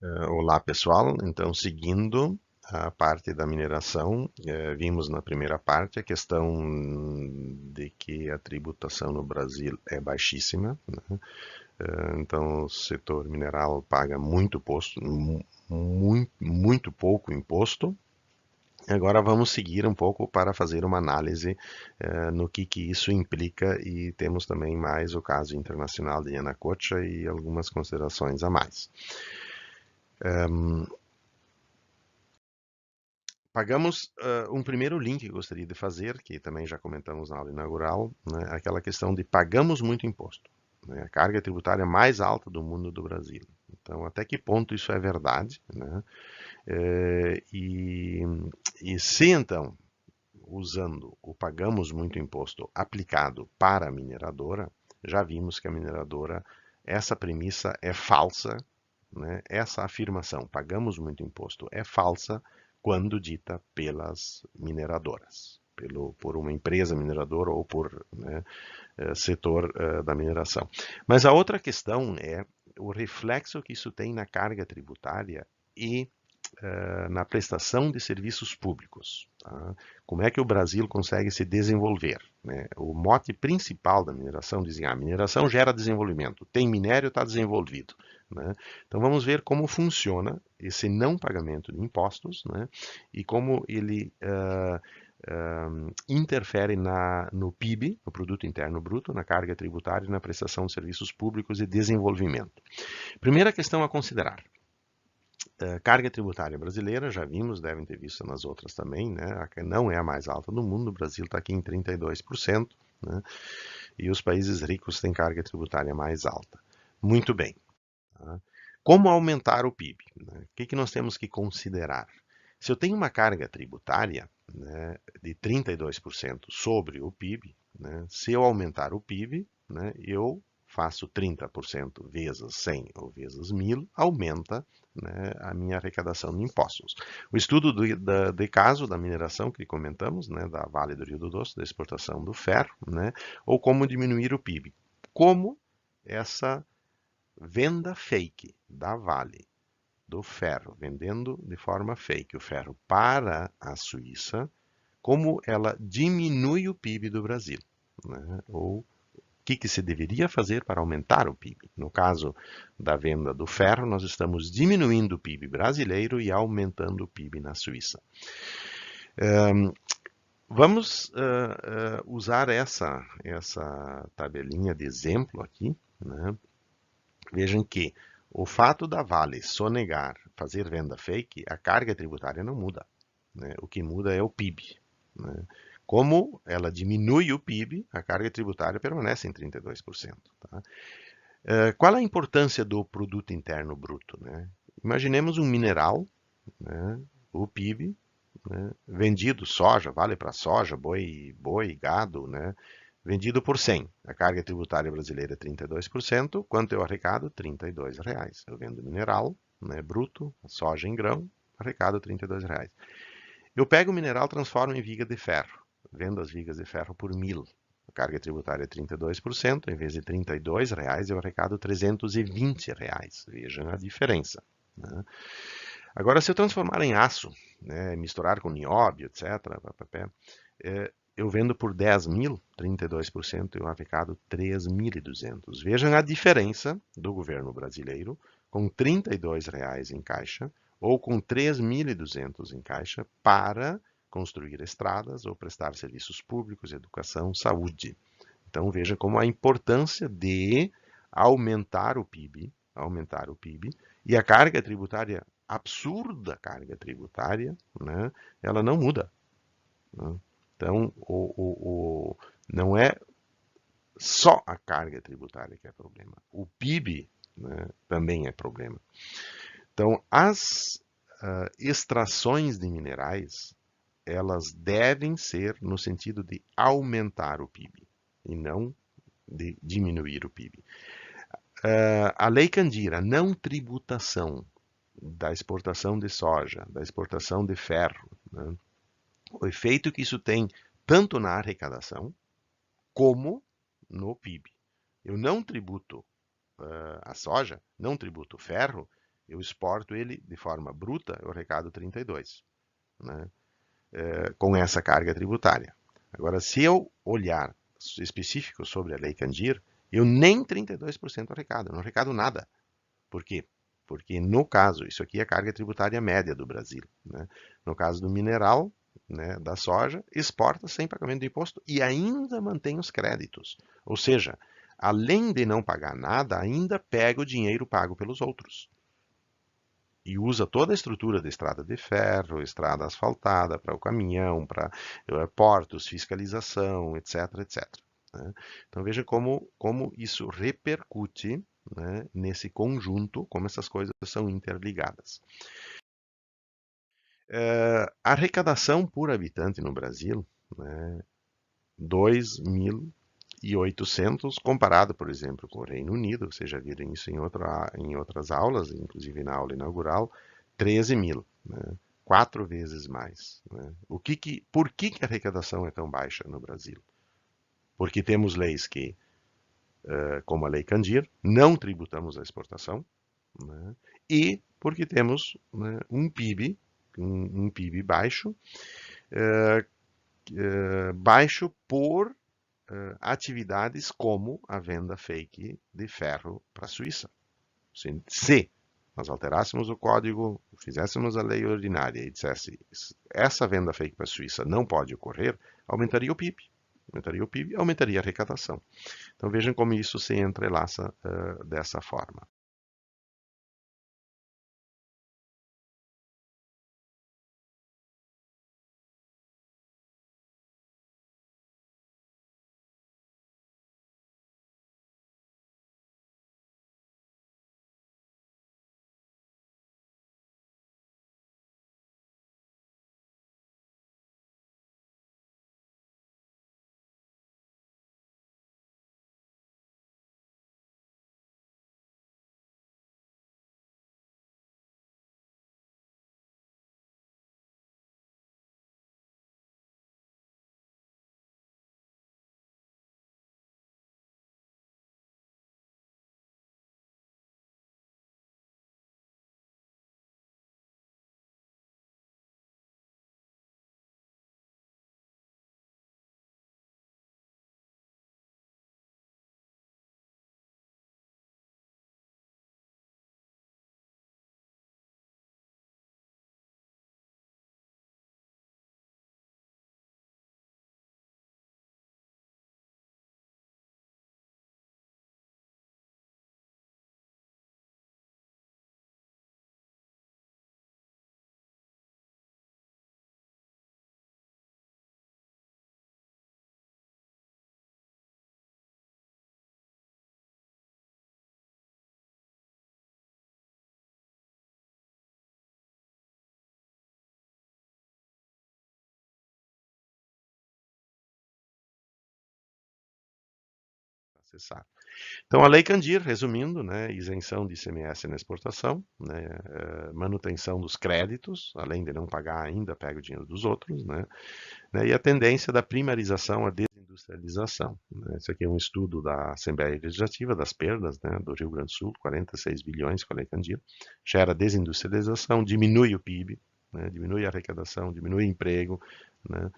Olá, pessoal. Então, seguindo a parte da mineração, vimos na primeira parte a questão de que a tributação no Brasil é baixíssima, né? Então, o setor mineral paga muito imposto, muito pouco imposto. Agora vamos seguir um pouco para fazer uma análise no que isso implica e temos também mais o caso internacional de Yanacocha e algumas considerações a mais. Pagamos um primeiro link que eu gostaria de fazer, que também já comentamos na aula inaugural, né, aquela questão de pagamos muito imposto, né, a carga tributária mais alta do mundo do Brasil. Então, até que ponto isso é verdade? Né? Eh, e, e se então, usando o pagamos muito imposto aplicado para a mineradora, já vimos que a mineradora, essa premissa é falsa, né? Essa afirmação, pagamos muito imposto, é falsa quando dita pelas mineradoras, por uma empresa mineradora ou por, né, setor da mineração. Mas a outra questão é o reflexo que isso tem na carga tributária e na prestação de serviços públicos. Tá? Como é que o Brasil consegue se desenvolver? Né? O mote principal da mineração dizia: a mineração gera desenvolvimento, tem minério, está desenvolvido. Né? Então vamos ver como funciona esse não pagamento de impostos, né? E como ele interfere no PIB, no Produto Interno Bruto, na carga tributária e na prestação de serviços públicos e desenvolvimento. Primeira questão a considerar: carga tributária brasileira, já vimos, devem ter visto nas outras também, né? Não é a mais alta do mundo, o Brasil está aqui em 32%, né? E os países ricos têm carga tributária mais alta. Muito bem. Tá? Como aumentar o PIB? Né? O que nós temos que considerar? Se eu tenho uma carga tributária, né, de 32% sobre o PIB, né, se eu aumentar o PIB, né, eu faço 30% vezes 100 ou vezes 1000, aumenta, né, a minha arrecadação de impostos. O estudo de caso da mineração que comentamos, né, da Vale do Rio do Doce, da exportação do ferro, né, ou como diminuir o PIB. Como essa venda fake da Vale do ferro, vendendo de forma fake o ferro para a Suíça, como ela diminui o PIB do Brasil, né? Ou o que se deveria fazer para aumentar o PIB? No caso da venda do ferro, nós estamos diminuindo o PIB brasileiro e aumentando o PIB na Suíça. Vamos usar essa tabelinha de exemplo aqui, né? Vejam que o fato da Vale sonegar fazer venda fake, a carga tributária não muda. Né? O que muda é o PIB. Né? Como ela diminui o PIB, a carga tributária permanece em 32%. Tá? Qual a importância do produto interno bruto? Né? Imaginemos um mineral, né? O PIB, né? Vendido soja, vale para soja, boi, gado, né? Vendido por 100. A carga tributária brasileira é 32%. Quanto eu arrecado? R$ 32. Eu vendo mineral, né, bruto, soja em grão, arrecado R$ 32. Eu pego o mineral, transformo em viga de ferro. Vendo as vigas de ferro por 1000. A carga tributária é 32%. Em vez de R$ 32, eu arrecado R$ 320. Vejam a diferença. Né? Agora, se eu transformar em aço, né, misturar com nióbio, etc., eu vendo por 10.000, 32%, eu arrecado 3.200. Vejam a diferença do governo brasileiro com R$ 32 em caixa ou com 3.200 em caixa para construir estradas ou prestar serviços públicos, educação, saúde. Então veja como a importância de aumentar o PIB e a carga tributária, absurda carga tributária, né, ela não muda. Né? Então, não é só a carga tributária que é problema. O PIB, né, também é problema. Então, as extrações de minerais, elas devem ser no sentido de aumentar o PIB e não de diminuir o PIB. A Lei Candira, não tributação da exportação de soja, da exportação de ferro, né? O efeito que isso tem tanto na arrecadação como no PIB. Eu não tributo a soja, não tributo o ferro, eu exporto ele de forma bruta, eu arrecado 32, né? Com essa carga tributária. Agora, se eu olhar específico sobre a Lei Candir, eu nem 32% arrecado, eu não arrecado nada. Por quê? Porque no caso, isso aqui é a carga tributária média do Brasil, né? No caso do mineral, né, da soja, exporta sem pagamento de imposto e ainda mantém os créditos. Ou seja, além de não pagar nada, ainda pega o dinheiro pago pelos outros. E usa toda a estrutura de estrada de ferro, estrada asfaltada para o caminhão, para portos, fiscalização, etc, etc. Né? Então veja como isso repercute, né, nesse conjunto, como essas coisas são interligadas. A arrecadação por habitante no Brasil, né, 2.800, comparado, por exemplo, com o Reino Unido, vocês já viram isso em outras aulas, inclusive na aula inaugural, 13 mil, né? 4 vezes mais. Né? Por que a arrecadação é tão baixa no Brasil? Porque temos leis que, como a Lei Candir, não tributamos a exportação, né? E porque temos, né, um PIB, um PIB baixo, baixo por atividades como a venda fake de ferro para a Suíça. Se nós alterássemos o código, fizéssemos a lei ordinária e dissesse essa venda fake para a Suíça não pode ocorrer, aumentaria o PIB. Aumentaria o PIB, aumentaria a arrecadação. Então vejam como isso se entrelaça dessa forma. Acessar. Então, a Lei Candir, resumindo, né, isenção de ICMS na exportação, né, manutenção dos créditos, além de não pagar ainda, pega o dinheiro dos outros, né, e a tendência da primarização à desindustrialização. Né. Esse aqui é um estudo da Assembleia Legislativa das perdas, né, do Rio Grande do Sul, 46 bilhões com a Lei Candir, gera desindustrialização, diminui o PIB, né, diminui a arrecadação, diminui o emprego, né,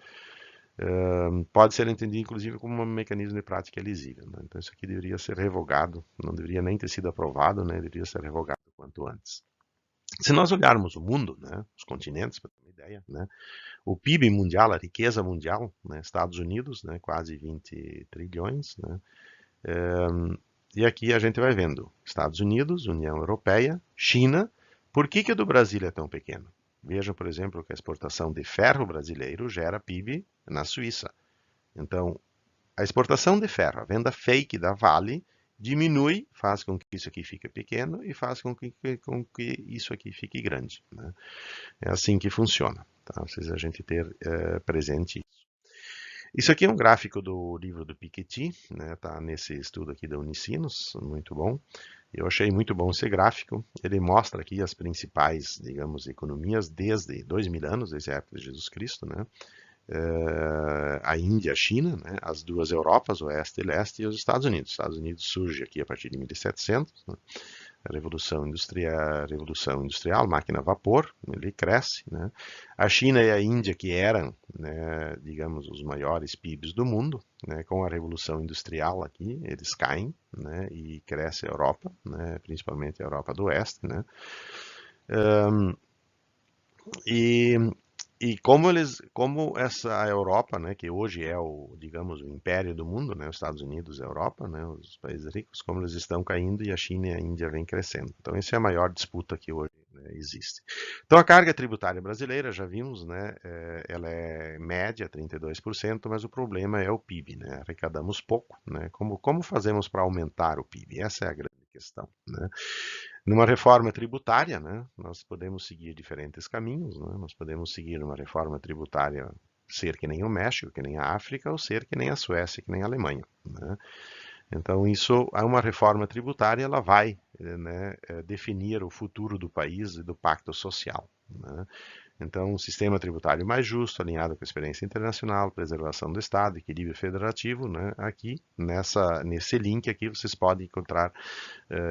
pode ser entendido, inclusive, como um mecanismo de prática elisível. Né? Então, isso aqui deveria ser revogado, não deveria nem ter sido aprovado, né? Deveria ser revogado o quanto antes. Se nós olharmos o mundo, né, os continentes, para ter uma ideia, né, o PIB mundial, a riqueza mundial, né, Estados Unidos, né, quase 20 trilhões, né, e aqui a gente vai vendo Estados Unidos, União Europeia, China. Por que o do Brasil é tão pequeno? Vejam, por exemplo, que a exportação de ferro brasileiro gera PIB na Suíça. Então, a exportação de ferro, a venda fake da Vale, diminui, faz com que isso aqui fique pequeno e faz com que isso aqui fique grande. Né? É assim que funciona. Tá? Precisa a gente ter presente isso. Isso aqui é um gráfico do livro do Piketty, né? Tá nesse estudo aqui da Unicinos, muito bom. Eu achei muito bom esse gráfico. Ele mostra aqui as principais, digamos, economias desde 2000 anos, desde a época de Jesus Cristo, né? A Índia, a China, né? As duas Europas, Oeste e Leste, e os Estados Unidos. Os Estados Unidos surge aqui a partir de 1700, né? Revolução Industrial, máquina a vapor, ele cresce, né? A China e a Índia, que eram, né, digamos, os maiores PIBs do mundo, né, com a Revolução Industrial aqui, eles caem, né, e cresce a Europa, né, principalmente a Europa do Oeste, né? E, como essa Europa, né, que hoje é o, digamos, o império do mundo, né, os Estados Unidos, a Europa, né, os países ricos, como eles estão caindo e a China e a Índia vêm crescendo. Então, essa é a maior disputa que hoje, né, existe. Então, a carga tributária brasileira, já vimos, né, ela é média, 32%, mas o problema é o PIB, né, arrecadamos pouco, né, como fazemos para aumentar o PIB? Essa é a grande questão, né? Numa reforma tributária, né, nós podemos seguir diferentes caminhos, né? Nós podemos seguir uma reforma tributária, ser que nem o México, que nem a África, ou ser que nem a Suécia, que nem a Alemanha, né? Então, isso, uma reforma tributária, ela vai, né, definir o futuro do país e do pacto social, né? Então, um sistema tributário mais justo, alinhado com a experiência internacional, preservação do Estado, equilíbrio federativo, né? Aqui, nesse link aqui, vocês podem encontrar,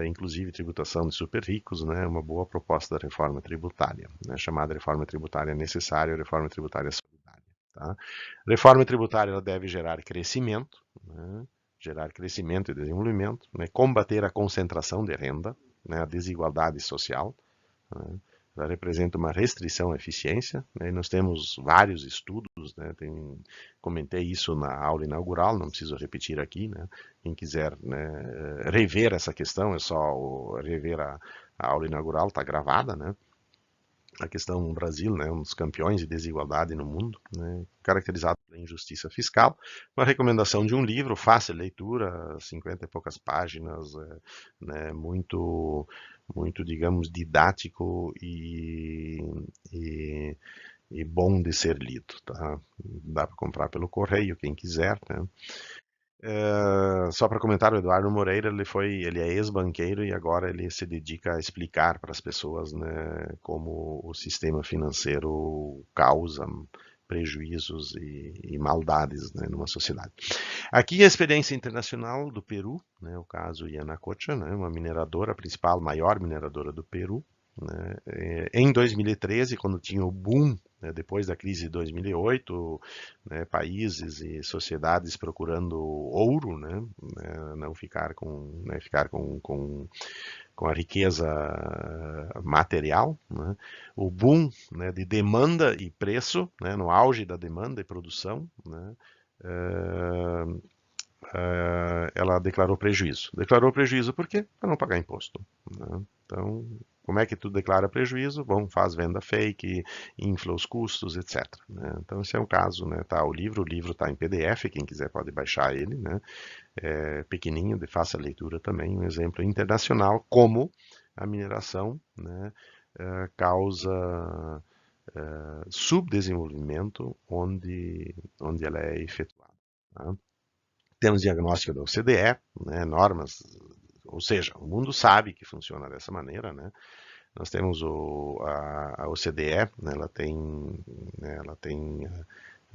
inclusive, tributação de super ricos, né? Uma boa proposta da reforma tributária, né? Chamada reforma tributária necessária ou reforma tributária solidária, tá? Reforma tributária, ela deve gerar crescimento, né? Gerar crescimento e desenvolvimento, né? Combater a concentração de renda, né? A desigualdade social, né? Ela representa uma restrição à eficiência, né? E nós temos vários estudos, né? Comentei isso na aula inaugural, não preciso repetir aqui, né? Quem quiser, né, rever essa questão, é só rever a aula inaugural, está gravada, né? A questão no Brasil, né, um dos campeões de desigualdade no mundo, né, caracterizado pela injustiça fiscal, uma recomendação de um livro, fácil leitura, 50 e poucas páginas, né, muito, digamos, didático e, e bom de ser lido, tá? Dá para comprar pelo correio, quem quiser, né? Só para comentar, o Eduardo Moreira, ele é ex-banqueiro e agora ele se dedica a explicar para as pessoas, né, como o sistema financeiro causa prejuízos e maldades, né, numa sociedade. Aqui a experiência internacional do Peru, né, o caso Yanacocha, né, uma mineradora, a principal, maior mineradora do Peru, né, em 2013, quando tinha o boom, né, depois da crise de 2008, né, países e sociedades procurando ouro, né, não ficar com, né, ficar com a riqueza material, né, o boom, né, de demanda e preço, né, no auge da demanda e produção, né, ela declarou prejuízo. Declarou prejuízo por quê? Para não pagar imposto, né? Então, como é que tu declara prejuízo? Bom, faz venda fake, infla os custos, etc, né? Então, esse é um caso, né? Tá, o livro está em PDF, quem quiser pode baixar ele, né? É pequenininho, de fácil leitura também, um exemplo internacional, como a mineração, né, causa subdesenvolvimento onde ela é efetuada, tá? Temos diagnóstico da OCDE, né, normas, ou seja, o mundo sabe que funciona dessa maneira, né? Nós temos a OCDE, né, ela tem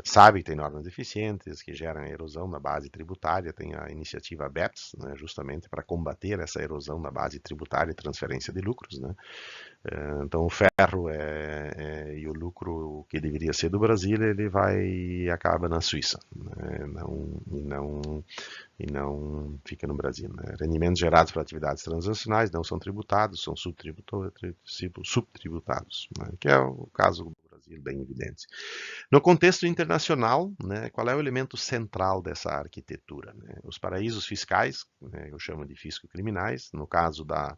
sabe que tem normas deficientes que geram erosão da base tributária, tem a iniciativa BEPS, né, justamente para combater essa erosão da base tributária e transferência de lucros, né? Então o ferro e o lucro que deveria ser do Brasil, ele vai e acaba na Suíça, né? E não fica no Brasil, né? Rendimentos gerados por atividades transnacionais não são tributados, são subtributados, né? Que é o caso do Brasil, bem evidente. No contexto internacional, né, qual é o elemento central dessa arquitetura, né? Os paraísos fiscais, né, eu chamo de fisco-criminais, no caso da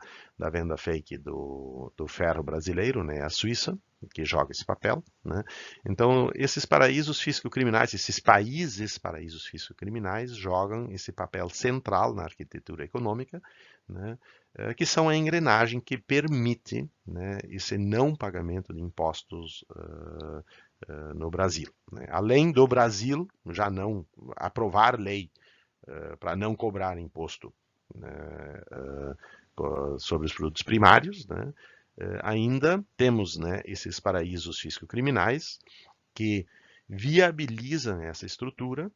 venda fake do ferro brasileiro, né, a Suíça, que joga esse papel, né? Então, esses paraísos fisco-criminais, esses países paraísos fisco-criminais jogam esse papel central na arquitetura econômica, né, que são a engrenagem que permite, né, esse não pagamento de impostos no Brasil, né? Além do Brasil já não aprovar lei para não cobrar imposto, né, sobre os produtos primários, né? Ainda temos, né, esses paraísos fisco-criminais que viabilizam essa estrutura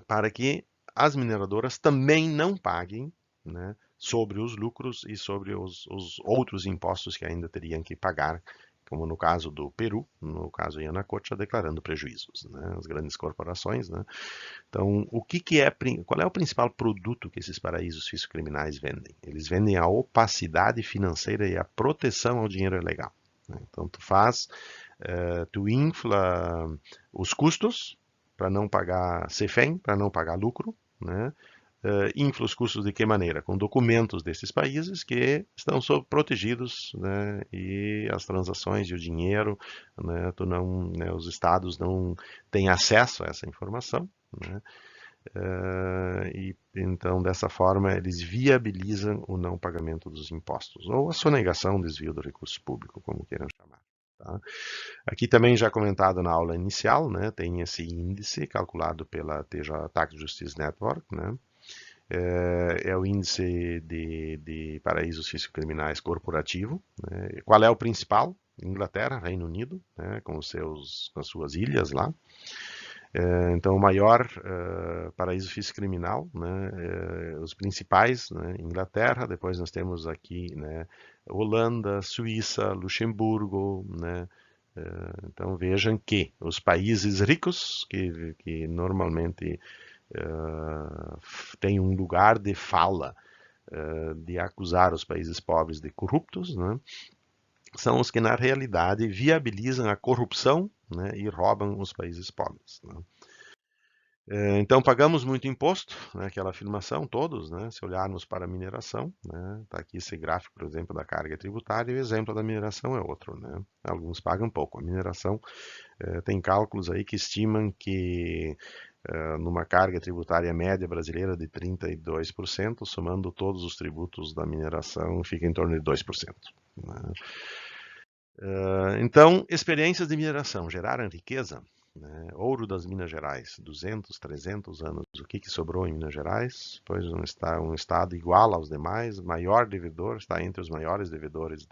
para que as mineradoras também não paguem, né, sobre os lucros e sobre os outros impostos que ainda teriam que pagar, como no caso do Peru, no caso Yanacocha, declarando prejuízos, né, as grandes corporações, né. Então, qual é o principal produto que esses paraísos fiscocriminais vendem? Eles vendem a opacidade financeira e a proteção ao dinheiro ilegal, né. Então, tu infla os custos para não pagar CEFEM, para não pagar lucro, né? Infla os custos de que maneira? Com documentos desses países que estão protegidos, né? E as transações e o dinheiro, né? Os estados não têm acesso a essa informação, né? E então dessa forma eles viabilizam o não pagamento dos impostos ou a sonegação, desvio do recurso público, como queiram chamar. Tá? Aqui também já comentado na aula inicial, né, tem esse índice calculado pela TJ Tax Justice Network, né, é o índice de paraísos fiscocriminais corporativo. Né, qual é o principal? Inglaterra, Reino Unido, né, com as suas ilhas lá. Então, o maior paraíso fiscocriminal, né, os principais, né, Inglaterra, depois nós temos aqui, né, Holanda, Suíça, Luxemburgo, né, então vejam que os países ricos, que normalmente têm um lugar de fala de acusar os países pobres de corruptos, né, são os que na realidade viabilizam a corrupção, né, e roubam os países pobres. Né. Então pagamos muito imposto, né, aquela afirmação, todos, né, se olharmos para a mineração, né, tá aqui esse gráfico, por exemplo, da carga tributária, e o exemplo da mineração é outro, né, alguns pagam pouco. A mineração tem cálculos aí que estimam que numa carga tributária média brasileira de 32%, somando todos os tributos da mineração, fica em torno de 2%. Né. Então, experiências de mineração geraram riqueza, né? Ouro das Minas Gerais, 200, 300 anos. O que sobrou em Minas Gerais? Pois um estado igual aos demais, maior devedor, está entre os maiores devedores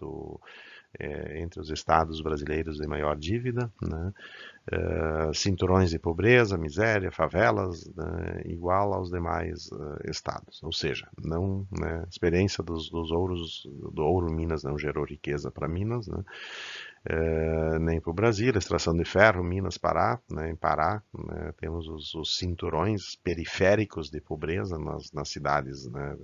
entre os estados brasileiros de maior dívida, né? Cinturões de pobreza, miséria, favelas, né? Igual aos demais estados. Ou seja, não, né? Experiência do ouro Minas não gerou riqueza para Minas, né? Nem para o Brasil, a extração de ferro, Minas, Pará, né, em Pará, né, temos os cinturões periféricos de pobreza nas cidades, né,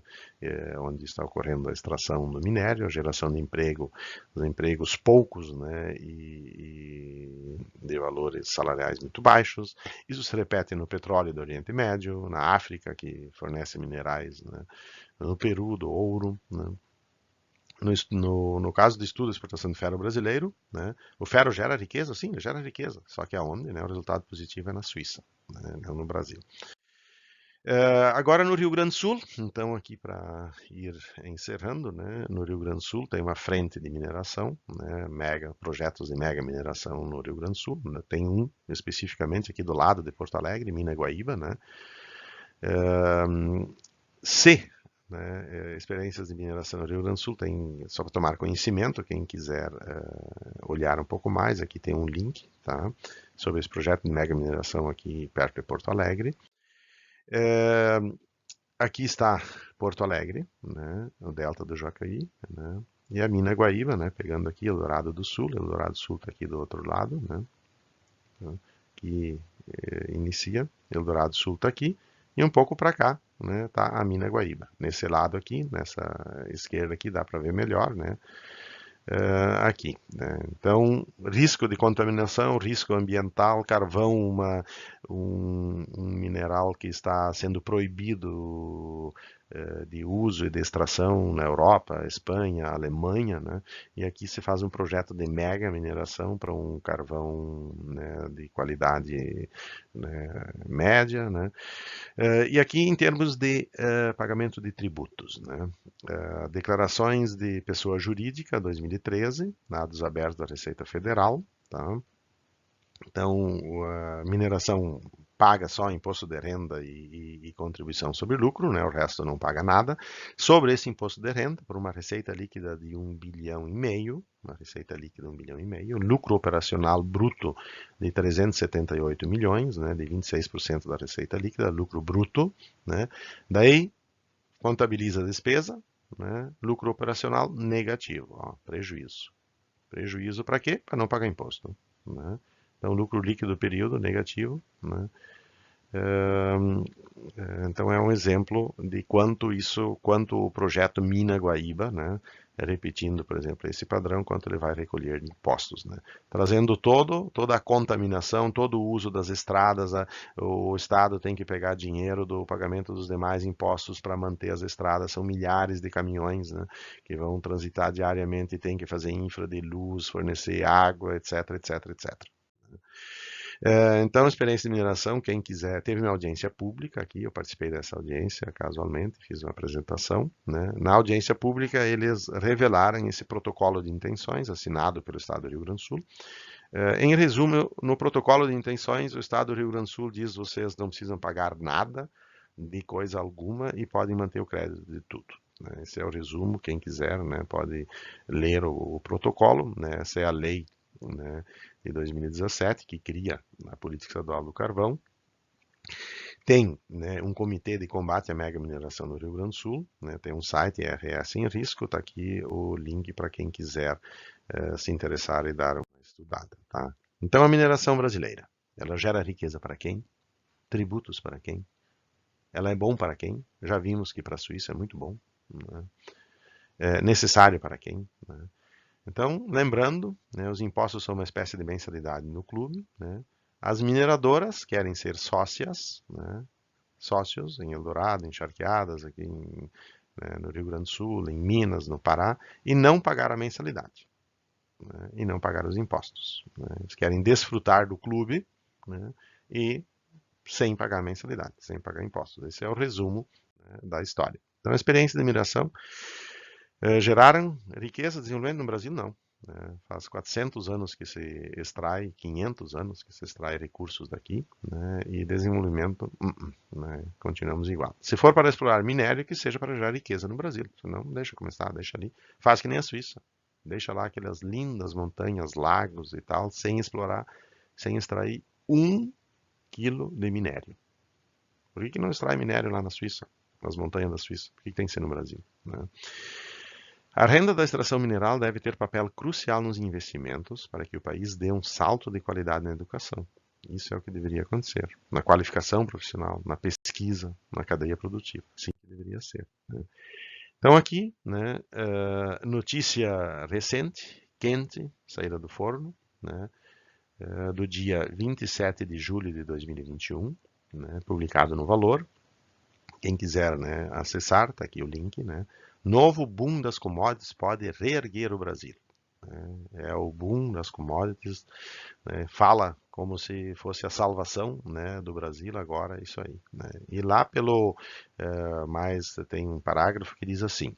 onde está ocorrendo a extração do minério, a geração de emprego, os empregos poucos, né, e de valores salariais muito baixos. Isso se repete no petróleo do Oriente Médio, na África, que fornece minerais, né, no Peru, do ouro, né. No caso do estudo de exportação de ferro brasileiro, né, o ferro gera riqueza? Sim, gera riqueza. Só que aonde? Né, o resultado positivo é na Suíça, né, não no Brasil. Agora no Rio Grande do Sul, então aqui para ir encerrando, né, no Rio Grande do Sul tem uma frente de mineração, né, projetos de mega mineração no Rio Grande do Sul. Né, tem um especificamente aqui do lado de Porto Alegre, Mina Guaíba, né, se né, experiências de mineração no Rio Grande do Sul, tem só para tomar conhecimento, quem quiser olhar um pouco mais, aqui tem um link, tá, sobre esse projeto de mega mineração aqui perto de Porto Alegre. Aqui está Porto Alegre, né, o delta do Jacaí, né, e a Mina Guaíba, né, pegando aqui Eldorado do Sul está aqui do outro lado, né, que inicia, Eldorado do Sul está aqui, e um pouco para cá, né, tá a Mina Guaíba. Nesse lado aqui, nessa esquerda aqui, dá para ver melhor, né? Aqui, né? Então, risco de contaminação, risco ambiental, carvão, um mineral que está sendo proibido de uso e de extração na Europa, Espanha, Alemanha, né? E aqui se faz um projeto de mega mineração para um carvão, né, de qualidade, né, média, né? E aqui em termos de pagamento de tributos, né? Declarações de pessoa jurídica 2013, dados abertos da Receita Federal, tá? Então, a mineração paga só imposto de renda e contribuição sobre lucro, né? O resto não paga nada. Sobre esse imposto de renda, por uma receita líquida de 1,5 bilhão, uma receita líquida de 1,5 bilhão, lucro operacional bruto de 378 milhões, né? De 26% da receita líquida, lucro bruto, né? Daí, contabiliza a despesa, né? Lucro operacional negativo, ó, prejuízo. Prejuízo para quê? Para não pagar imposto, né? Então, lucro líquido do período negativo, né? Então é um exemplo de quanto o projeto Mina Guaíba, né, repetindo, por exemplo, esse padrão, quanto ele vai recolher de impostos, né, trazendo toda a contaminação, todo o uso das estradas, o Estado tem que pegar dinheiro do pagamento dos demais impostos para manter as estradas, são milhares de caminhões, né, que vão transitar diariamente e tem que fazer infra de luz, fornecer água, etc, etc, etc. Então, experiência de mineração, quem quiser, teve uma audiência pública aqui, eu participei dessa audiência casualmente, fiz uma apresentação, né? Na audiência pública, eles revelaram esse protocolo de intenções assinado pelo Estado do Rio Grande do Sul. Em resumo, no protocolo de intenções, o Estado do Rio Grande do Sul diz: vocês não precisam pagar nada de coisa alguma e podem manter o crédito de tudo. Esse é o resumo, quem quiser, né, pode ler o protocolo, né, essa é a lei, né, de 2017, que cria a política estadual do carvão. Tem, né, um comitê de combate à mega mineração no Rio Grande do Sul, né, tem um site, RS em Risco, está aqui o link para quem quiser se interessar e dar uma estudada. Tá? Então, a mineração brasileira, ela gera riqueza para quem? Tributos para quem? Ela é bom para quem? Já vimos que para a Suíça é muito bom. Né? É necessário para quem? Né? Então, lembrando, né, os impostos são uma espécie de mensalidade no clube. Né? As mineradoras querem ser sócias, né, sócios em Eldorado, em Charqueadas, aqui no Rio Grande do Sul, em Minas, no Pará, e não pagar a mensalidade, né, e não pagar os impostos. Né? Eles querem desfrutar do clube, né, e sem pagar mensalidade, sem pagar impostos. Esse é o resumo, né, da história. Então, a experiência de mineração geraram riqueza, desenvolvimento no Brasil? Não. Faz 400 anos que se extrai, 500 anos que se extrai recursos daqui, né, e desenvolvimento, né, continuamos igual. Se for para explorar minério, que seja para gerar riqueza no Brasil, senão deixa começar, deixa ali. Faz que nem a Suíça, deixa lá aquelas lindas montanhas, lagos e tal, sem explorar, sem extrair 1 quilo de minério. Por que não extrai minério lá na Suíça, nas montanhas da Suíça? Por que tem que ser no Brasil? Né? A renda da extração mineral deve ter papel crucial nos investimentos para que o país dê um salto de qualidade na educação. Isso é o que deveria acontecer. Na qualificação profissional, na pesquisa, na cadeia produtiva. Assim que deveria ser. Né? Então aqui, né, notícia recente, quente, saída do forno, né, do dia 27 de julho de 2021, né, publicado no Valor. Quem quiser, né, acessar, está aqui o link, né? Novo boom das commodities pode reerguer o Brasil. É o boom das commodities, né? Fala como se fosse a salvação, né, do Brasil agora, isso aí. Né? E lá mais tem um parágrafo que diz assim: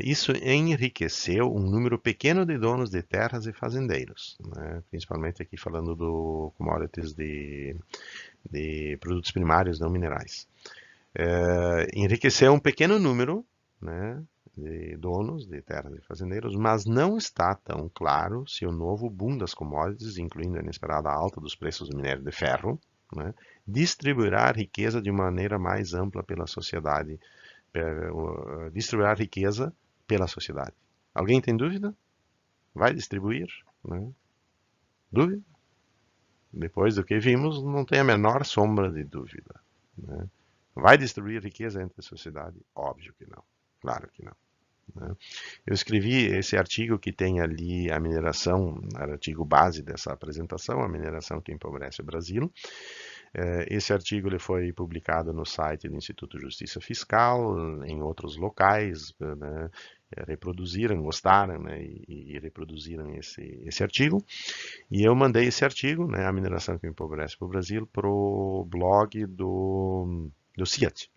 isso enriqueceu um número pequeno de donos de terras e fazendeiros, né? Principalmente aqui falando do commodities de produtos primários não minerais. Enriqueceu um pequeno número, né, de donos de terras e fazendeiros, mas não está tão claro se o novo boom das commodities, incluindo a inesperada alta dos preços do minério de ferro, né, distribuirá a riqueza de maneira mais ampla pela sociedade, distribuirá riqueza pela sociedade. Alguém tem dúvida? Vai distribuir? Né? Dúvida? Depois do que vimos, não tem a menor sombra de dúvida. Né? Vai distribuir riqueza entre a sociedade? Óbvio que não. Claro que não. Né? Eu escrevi esse artigo que tem ali a mineração, artigo base dessa apresentação, a mineração que empobrece o Brasil. Esse artigo ele foi publicado no site do Instituto de Justiça Fiscal, em outros locais, né, reproduziram, gostaram, né, e reproduziram esse artigo. E eu mandei esse artigo, né, a mineração que empobrece o Brasil, para o blog do CIAT,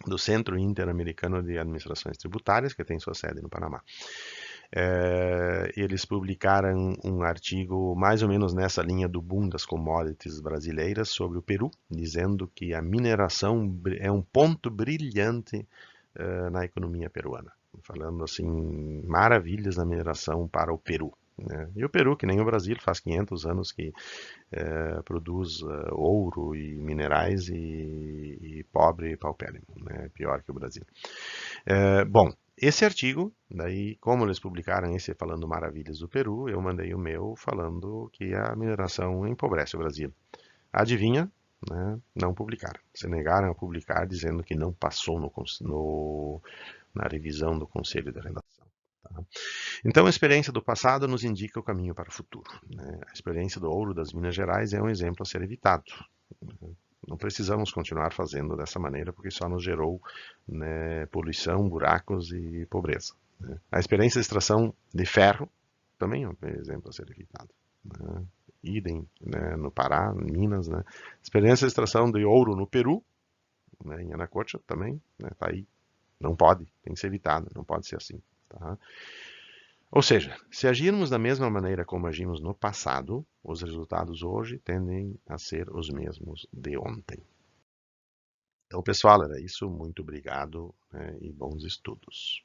do Centro Interamericano de Administrações Tributárias, que tem sua sede no Panamá. Eles publicaram um artigo mais ou menos nessa linha do boom das commodities brasileiras sobre o Peru, dizendo que a mineração é um ponto brilhante na economia peruana. Falando assim, maravilhas da mineração para o Peru. Né? E o Peru, que nem o Brasil, faz 500 anos que produz ouro e minerais e pobre e paupérrimo, né? Pior que o Brasil. Bom, Esse artigo, daí, como eles publicaram esse falando maravilhas do Peru, eu mandei o meu falando que a mineração empobrece o Brasil. Adivinha? Né? Não publicaram. Se negaram a publicar, dizendo que não passou na revisão do Conselho de Redação. Tá? Então, a experiência do passado nos indica o caminho para o futuro. Né? A experiência do ouro das Minas Gerais é um exemplo a ser evitado. Não precisamos continuar fazendo dessa maneira, porque só nos gerou, né, poluição, buracos e pobreza. Né? A experiência de extração de ferro também é um exemplo a ser evitado. Né? Idem, né, no Pará, em Minas. Né? Experiência de extração de ouro no Peru, né, em Anacocha também, né, tá aí. Não pode, tem que ser evitado, não pode ser assim. Tá? Ou seja, se agirmos da mesma maneira como agimos no passado, os resultados hoje tendem a ser os mesmos de ontem. Então, pessoal, era isso. Muito obrigado, né, e bons estudos.